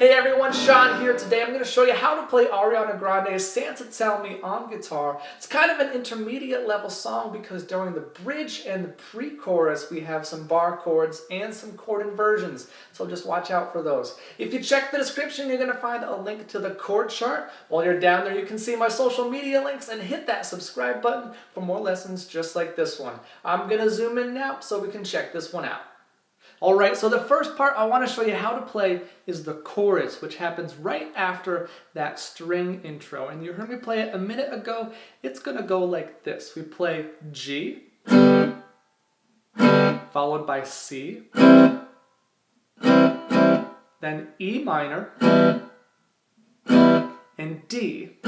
Hey everyone, Shawn here. Today I'm going to show you how to play Ariana Grande's Santa Tell Me on guitar. It's kind of an intermediate level song because during the bridge and the pre-chorus we have some bar chords and some chord inversions, so just watch out for those. If you check the description, you're going to find a link to the chord chart. While you're down there, you can see my social media links and hit that subscribe button for more lessons just like this one. I'm going to zoom in now so we can check this one out. Alright, so the first part I want to show you how to play is the chorus, which happens right after that string intro. And you heard me play it a minute ago. It's going to go like this. We play G, followed by C, then E minor, and D.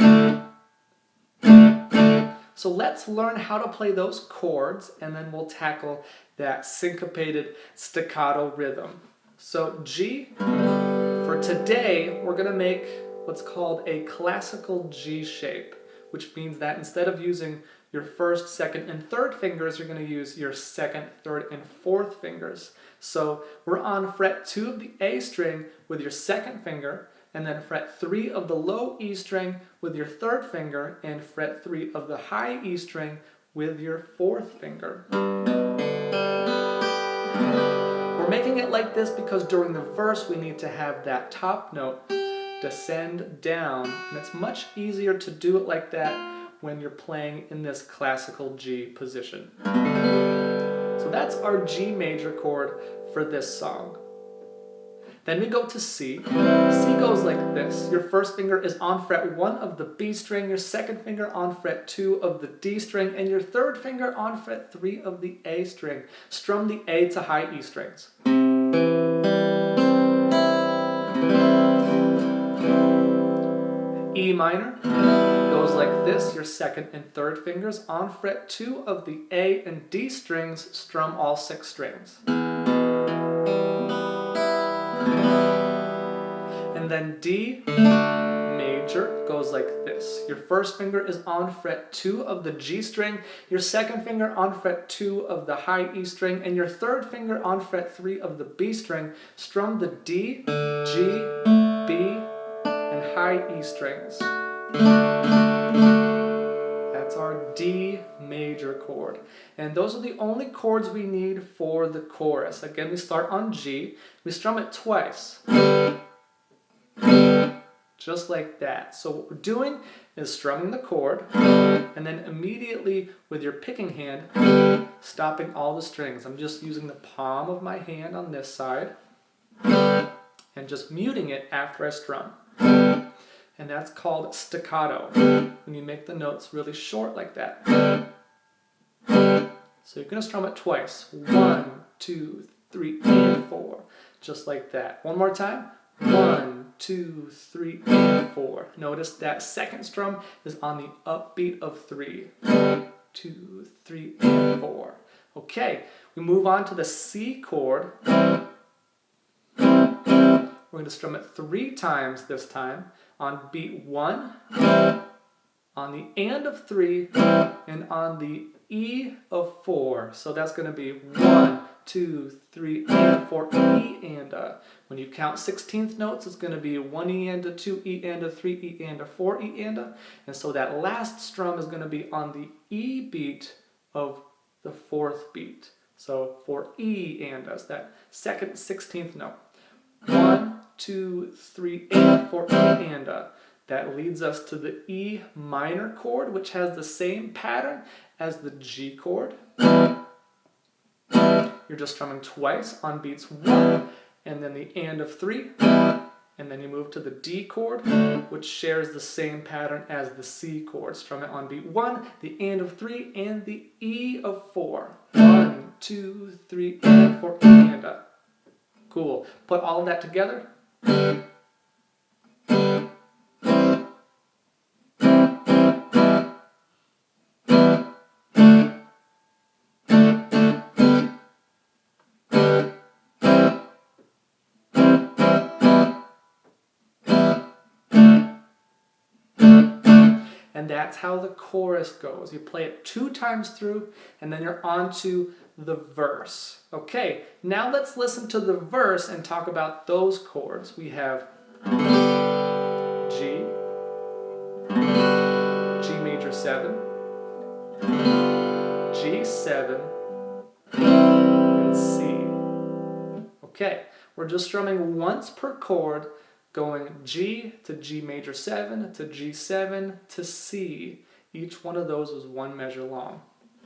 So let's learn how to play those chords, and then we'll tackle that syncopated staccato rhythm. So G, for today, we're going to make what's called a classical G shape, which means that instead of using your first, second, and third fingers, you're going to use your second, third, and fourth fingers. So we're on fret 2 of the A string with your second finger, and then fret 3 of the low E string with your third finger, and fret 3 of the high E string with your fourth finger. We're making it like this because during the verse we need to have that top note descend down, and it's much easier to do it like that when you're playing in this classical G position. So that's our G major chord for this song. Then we go to C. C goes like this. Your first finger is on fret 1 of the B string, your second finger on fret 2 of the D string, and your third finger on fret 3 of the A string. Strum the A to high E strings. E minor goes like this. Your second and third fingers on fret 2 of the A and D strings, strum all 6 strings. And then D major goes like this. Your first finger is on fret 2 of the G string, your second finger on fret 2 of the high E string, and your third finger on fret 3 of the B string. Strum the D, G, B, and high E strings. That's our D major chord. And those are the only chords we need for the chorus. Again, we start on G. We strum it twice. Just like that. So what we're doing is strumming the chord, and then immediately with your picking hand, stopping all the strings. I'm just using the palm of my hand on this side, and just muting it after I strum. And that's called staccato, when you make the notes really short like that. So you're going to strum it twice. 1, 2, 3, and 4. Just like that. One more time. 1, 2, 3, and 4. Notice that second strum is on the upbeat of 3. 2, 3, and 4. Okay, we move on to the C chord. We're going to strum it 3 times this time. On beat 1, on the and of 3, and on the E of 4. So that's going to be 1, 2, 3, and 4, E and A. When you count 16th notes, it's going to be 1 E and A, 2 E and A, 3 E and A, 4 E and A. And so that last strum is going to be on the E beat of the 4th beat. So for E and A, that second 16th note. 1, 2, 3, and 4, E and A. That leads us to the E minor chord, which has the same pattern as the G chord. You're just strumming twice on beats 1, and then the and of 3, and then you move to the D chord, which shares the same pattern as the C chord. Strum it on beat 1, the and of 3, and the E of 4. 1, 2, 3, and 4, E and A. Cool. Put all of that together. And that's how the chorus goes. You play it 2 times through, and then you're on to the verse. Okay, now let's listen to the verse and talk about those chords. We have G, G major 7, G7, and C. Okay, we're just strumming once per chord, going G to G major 7 to G7 to C. Each one of those is one measure long.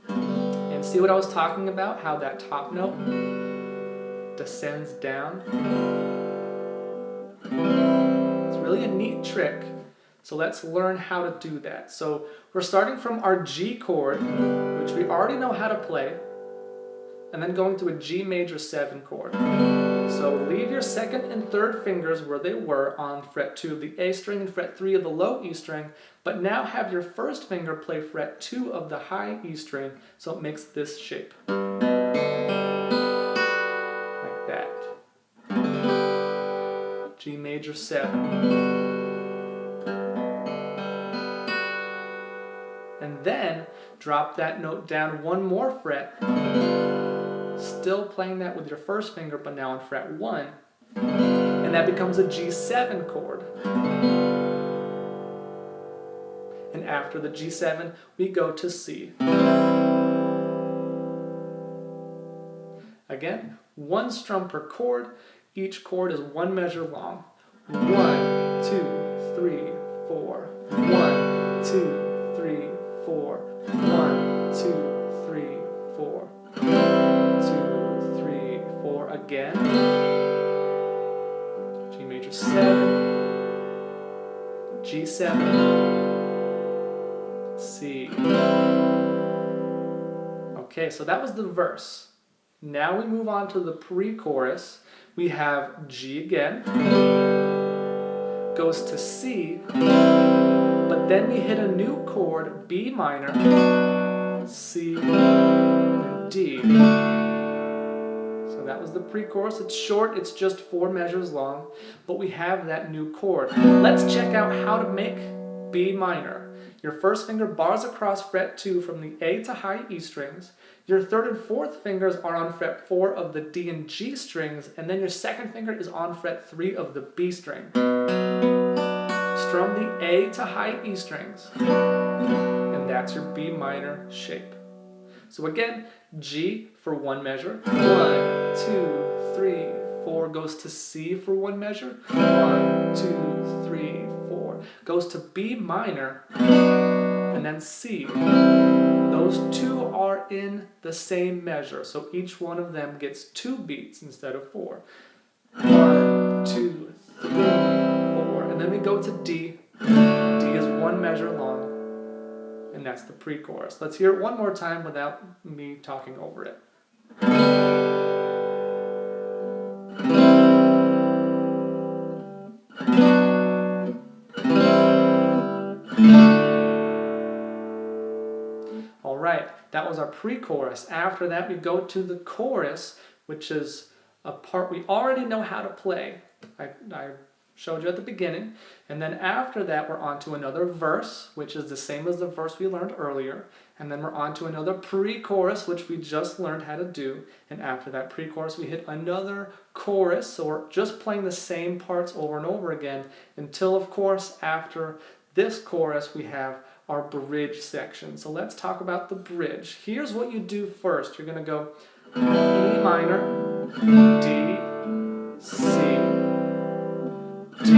And see what I was talking about? How that top note descends down? It's really a neat trick. So let's learn how to do that. So we're starting from our G chord, which we already know how to play, and then going to a G major 7 chord. So leave your second and third fingers where they were on fret 2 of the A string and fret 3 of the low E string, but now have your first finger play fret 2 of the high E string, so it makes this shape. Like that. G major 7. And then drop that note down one more fret, still playing that with your first finger, but now on fret 1, and that becomes a G7 chord. And after the G7, we go to C. Again, one strum per chord. Each chord is one measure long. 1, 2, 3, 4. 1, 2, 3, 4. 1, 2, 3, 4. 2, 3, 4 again. G major 7, G7, C. Okay, so that was the verse. Now we move on to the pre-chorus. We have G again, goes to C, but then we hit a new chord, B minor, C, and D. So that was the pre-chorus. It's short, it's just 4 measures long, but we have that new chord. Let's check out how to make B minor. Your first finger bars across fret 2 from the A to high E strings. Your third and fourth fingers are on fret 4 of the D and G strings, and then your second finger is on fret 3 of the B string. Strum the A to high E strings, and that's your B minor shape. So again, G for one measure, 1, 2, 3, 4, goes to C for one measure, 1, 2, 3, 4, goes to B minor, and then C. Those two are in the same measure, so each one of them gets 2 beats instead of 4. 1, 2, 3, 4, and then we go to D. D is one measure long, and that's the pre-chorus. Let's hear it one more time without me talking over it. Alright, that was our pre-chorus. After that we go to the chorus, which is a part we already know how to play. I showed you at the beginning. And then after that we're on to another verse, which is the same as the verse we learned earlier. And then we're on to another pre-chorus, which we just learned how to do. And after that pre-chorus we hit another chorus, so we're just playing the same parts over and over again until, of course, after this chorus we have our bridge section. So let's talk about the bridge. Here's what you do first. You're going to go E minor, D, C, D.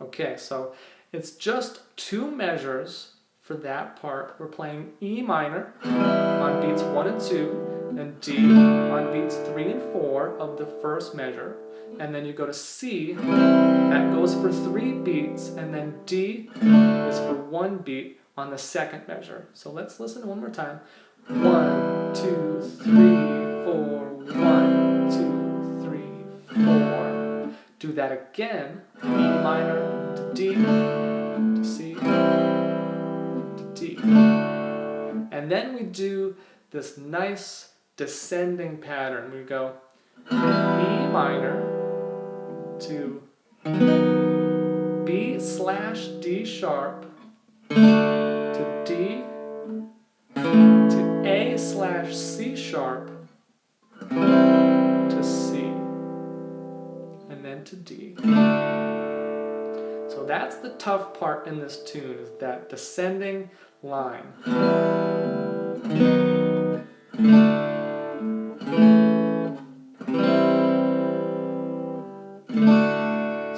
Okay, so it's just 2 measures for that part. We're playing E minor on beats 1 and 2, and D on beats 3 and 4 of the first measure. And then you go to C, that goes for 3 beats, and then D is for 1 beat on the second measure. So let's listen one more time. 1, 2, 3, 4, 1, 2, 3, 4. Do that again. E minor to D, to C, to D. And then we do this nice descending pattern. We go E minor to B/D sharp to D to A/C sharp to C, and then to D. So that's the tough part in this tune, is that descending line. So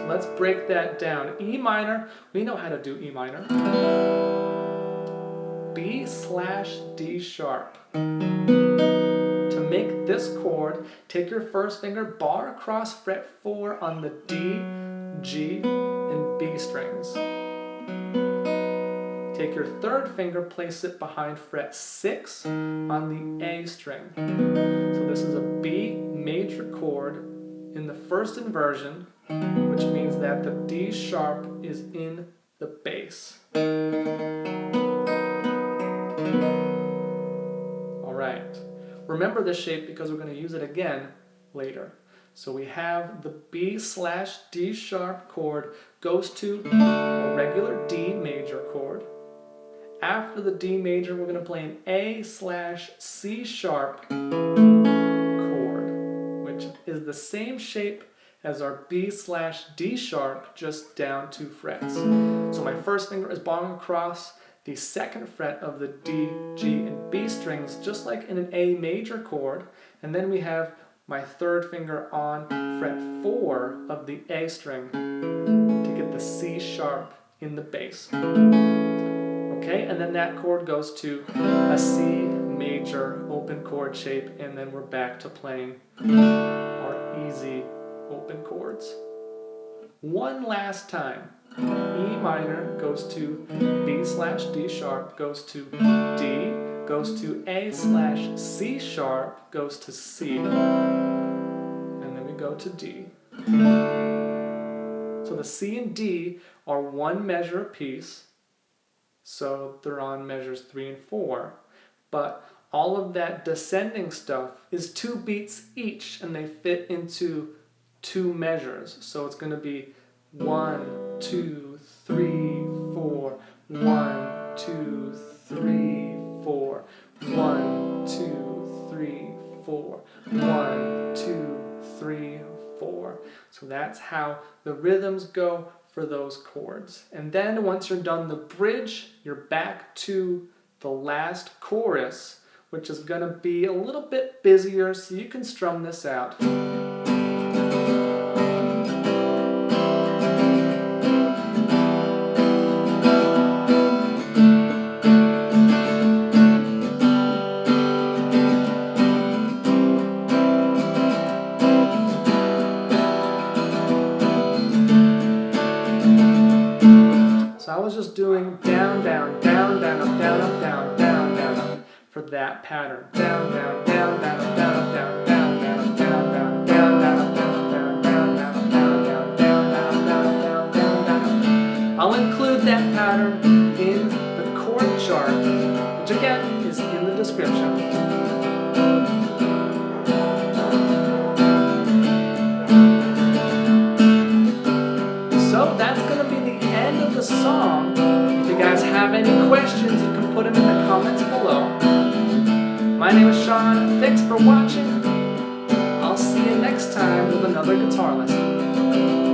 let's break that down. E minor, we know how to do E minor. B/D sharp. To make this chord, take your first finger, bar across fret 4 on the D, G, and B strings. Take your third finger, place it behind fret 6 on the A string. So this is a B major chord in the first inversion, which means that the D sharp is in the bass. Alright, remember this shape because we're going to use it again later. So we have the B/D sharp chord goes to a regular D major chord. After the D major, we're going to play an A/C sharp chord, which is the same shape as our B/D sharp, just down 2 frets. So my first finger is barring across the second fret of the D, G, and B strings, just like in an A major chord. And then we have my third finger on fret 4 of the A string to get the C sharp in the bass. Okay, and then that chord goes to a C major open chord shape, and then we're back to playing our easy open chords. One last time. E minor goes to B/D sharp, goes to D, goes to A/C sharp, goes to C, and then we go to D. So the C and D are one measure apiece, so they're on measures 3 and 4, but all of that descending stuff is 2 beats each, and they fit into 2 measures. So it's going to be 1, 2, 3, 4, 1, 2, 3, 4, 1, 2, 3, 4, 1, 2, 3, 4. So that's how the rhythms go for those chords. And then once you're done the bridge, you're back to the last chorus, which is going to be a little bit busier, so you can strum this out. So I was just doing down, down, down, down, up, down, up, down, down, down, up for that pattern. Down, down, down, down, up, down, up, down, down, down, up, down, down, down, down, up, down, up, down, down, down, up, down, down, down, down, down, down, down, down. I'll include that pattern in the chord chart, which again is in the description. So that's going to be the end of the song. If you guys have any questions, you can put them in the comments below. My name is Shawn. Thanks for watching. I'll see you next time with another guitar lesson.